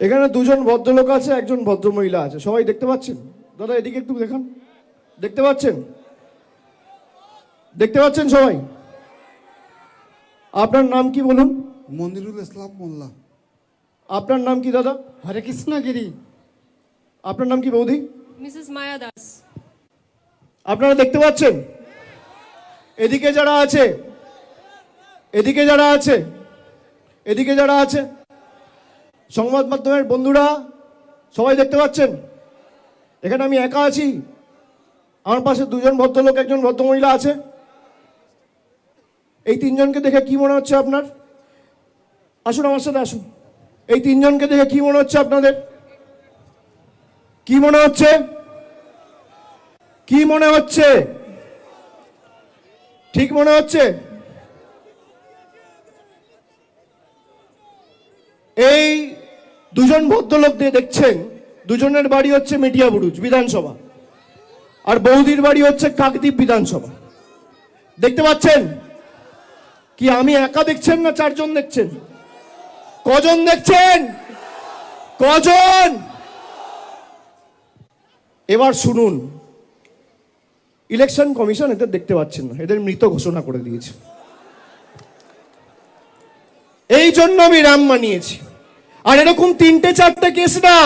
এখানে দুজন ভদ্রলোক আছে, একজন ভদ্রমহিলা আছে, সবাই দেখতে পাচ্ছেন? দাদা এদিকে একটু দেখান, দেখতে পাচ্ছেন? দেখতে পাচ্ছেন সবাই? আপনার নাম কি বলুন? মনিরুল ইসলাম মোল্লা। আপনার নাম কি দাদা? হরে কৃষ্ণ গিরি। আপনার নাম কি বৌদি? মিসেস মায়া দাস। আপনারা দেখতে পাচ্ছেন? এদিকে যারা আছে, এদিকে যারা আছে, এদিকে যারা আছে, সংবাদ মাধ্যমের বন্ধুরা সবাই দেখতে পাচ্ছেন? এখানে আমি একা আছি, আমার পাশে দুজন ভদ্রলোক, একজন ভদ্রমহিলা আছে। এই তিনজনকে দেখে কি মনে হচ্ছে আপনার? আসুন আমার সাথে আসুন। এই তিনজনকে দেখে কি মনে হচ্ছে আপনাদের? কি মনে হচ্ছে? কি মনে হচ্ছে? ঠিক মনে হচ্ছে? এই দুজন ভদ্রলোক দিয়ে দেখছেন, দুজনের বাড়ি হচ্ছে মেটিয়াবুরুজ বিধানসভা, আর বৌদির বাড়ি হচ্ছে কাকদ্বীপ বিধানসভা। দেখতে পাচ্ছেন? কি আমি একা দেখছেন না চারজন দেখছেন? কজন দেখছেন? কজন? এবার শুনুন, ইলেকশন কমিশন এদের দেখতে পাচ্ছেন না, এদের মৃত ঘোষণা করে দিয়েছে। এই জন্য আমি রাম মানিয়েছি। আর এরকম 3-4টে কেস না,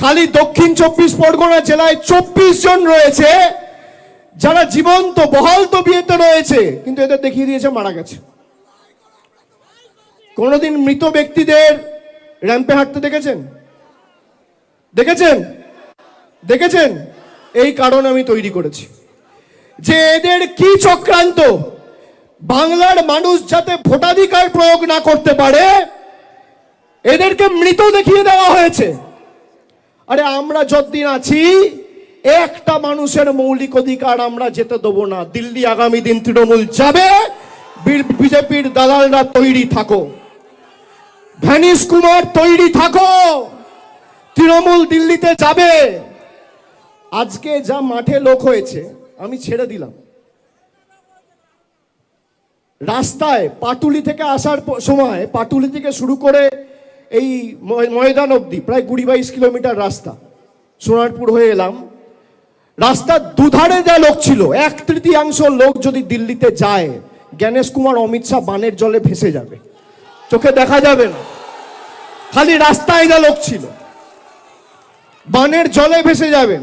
খালি দক্ষিণ 24 পরগনা জেলায় 24 জন রয়েছে যারা জীবন্ত বহাল তবিয়তে রয়েছে, কিন্তু এদের দেখিয়ে দিয়েছে মারা গেছে। কোনোদিন মৃত ব্যক্তিদের র্যাম্পে হাঁটতে দেখেছেন? দেখেছেন? দেখেছেন? এই কারণ আমি তৈরি করেছি যে এদের কি চক্রান্ত, বাংলার মানুষ যাতে ভোটাধিকার প্রয়োগ না করতে পারে এদেরকে মৃত দেখিয়ে দেওয়া হয়েছে। আরে আমরা যতদিন আছি একটা মানুষের মৌলিক অধিকার আমরা যেতে দেবো না। দিল্লি আগামী দিন তৃণমূল যাবে, বিজেপির দালালরা তৈরি থাকো, ভ্যানিশ কুমার তৈরি থাকো, তৃণমূল দিল্লিতে যাবে। আজকে যা মাঠে লোক হয়েছে আমি ছেড়ে দিলাম। রাস্তায় পাটুলি থেকে আসার সময়, পাটুলি থেকে শুরু করে এই ময়দান অবধি প্রায় 20-22 কিলোমিটার রাস্তা, সোনারপুর হয়ে এলাম। রাস্তার দুধারে যা লোক ছিল, 1/3 লোক যদি দিল্লিতে যায়, জ্ঞানেশ কুমার অমিত শাহ বানের জলে ভেসে যাবে, চোখে দেখা যাবে না। খালি রাস্তায় যা লোক ছিল বানের জলে ভেসে যাবেন।